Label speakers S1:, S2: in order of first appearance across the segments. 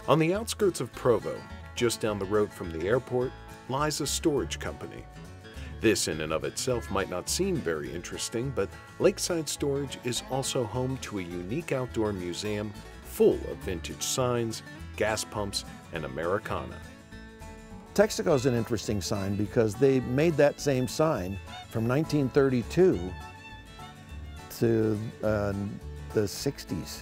S1: On the outskirts of Provo, just down the road from the airport, lies a storage company. This in and of itself might not seem very interesting, but Lakeside Storage is also home to a unique outdoor museum full of vintage signs, gas pumps, and Americana.
S2: Texaco is an interesting sign because they made that same sign from 1932 to the 60s.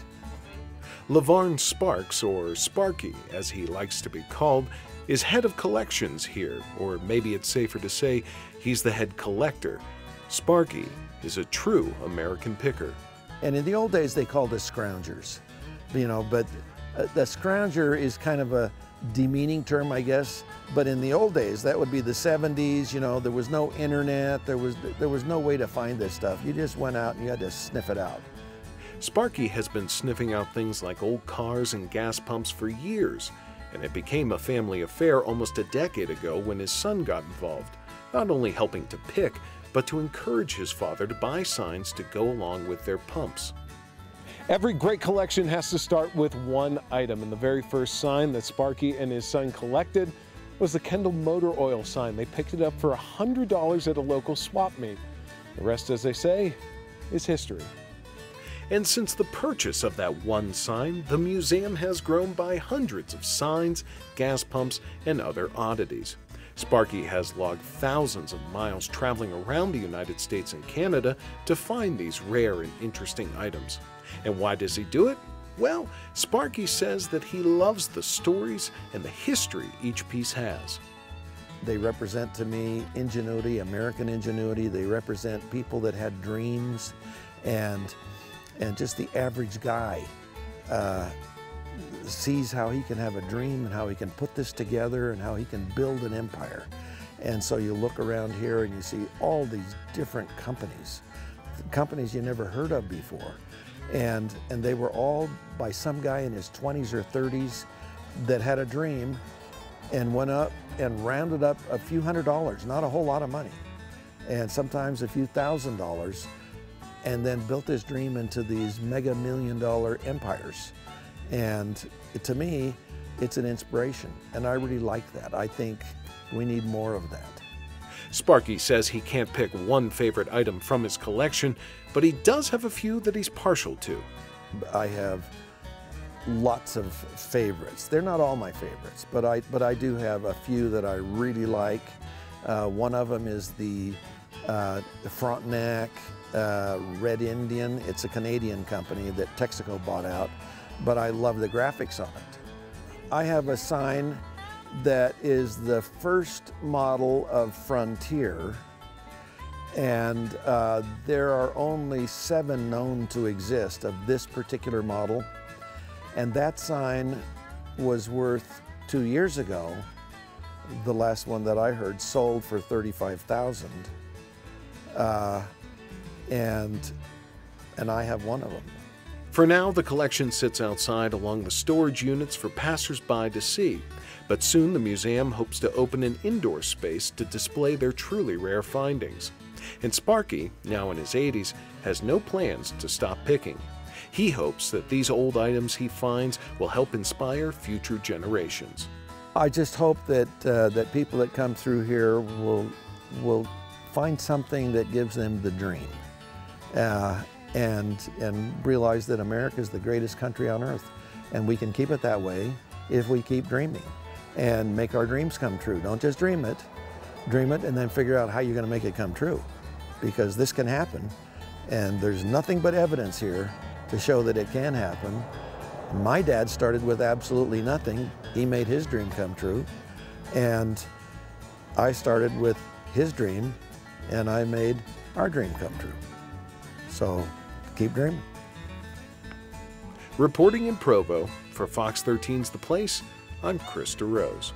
S1: LaVarn Sparks, or Sparky as he likes to be called, is head of collections here, or maybe it's safer to say he's the head collector. Sparky is a true American picker.
S2: And in the old days they called us scroungers, but the scrounger is kind of a demeaning term, I guess. But in the old days, that would be the 70s, there was no internet, there was no way to find this stuff. You just went out and you had to sniff it out.
S1: Sparky has been sniffing out things like old cars and gas pumps for years, and it became a family affair almost a decade ago when his son got involved, not only helping to pick, but to encourage his father to buy signs to go along with their pumps. Every great collection has to start with one item, and the very first sign that Sparky and his son collected was the Kendall Motor Oil sign. They picked it up for $100 at a local swap meet. The rest, as they say, is history. And since the purchase of that one sign, the museum has grown by hundreds of signs, gas pumps, and other oddities. Sparky has logged thousands of miles traveling around the United States and Canada to find these rare and interesting items. And why does he do it? Well, Sparky says that he loves the stories and the history each piece has.
S2: They represent to me ingenuity, American ingenuity. They represent people that had dreams, and just the average guy sees how he can have a dream and how he can put this together and how he can build an empire. And so you look around here and you see all these different companies you never heard of before. And they were all by some guy in his 20s or 30s that had a dream and went up and rounded up a few $100s, not a whole lot of money, and sometimes a few $1,000s, and then built his dream into these mega $1-million empires. And to me, it's an inspiration, and I really like that. I think we need more of that.
S1: Sparky says he can't pick one favorite item from his collection, but he does have a few that he's partial to.
S2: I have lots of favorites. They're not all my favorites, but I do have a few that I really like. One of them is the Frontenac Red Indian. It's a Canadian company that Texaco bought out, but I love the graphics on it. I have a sign that is the first model of Frontier, and there are only 7 known to exist of this particular model, and that sign was worth 2 years ago, the last one that I heard, sold for $35,000, and I have one of them.
S1: For now, the collection sits outside along the storage units for passers-by to see, but soon the museum hopes to open an indoor space to display their truly rare findings. And Sparky, now in his 80s, has no plans to stop picking. He hopes that these old items he finds will help inspire future generations.
S2: I just hope that that people that come through here will find something that gives them the dream, and realize that America is the greatest country on earth, and we can keep it that way if we keep dreaming and make our dreams come true. Don't just dream it, and then figure out how you're going to make it come true, because this can happen, and there's nothing but evidence here to show that it can happen. My dad started with absolutely nothing. He made his dream come true, and I started with his dream, and I made our dream come true. So keep dreaming.
S1: Reporting in Provo for Fox 13's The Place, I'm Chris DeRose.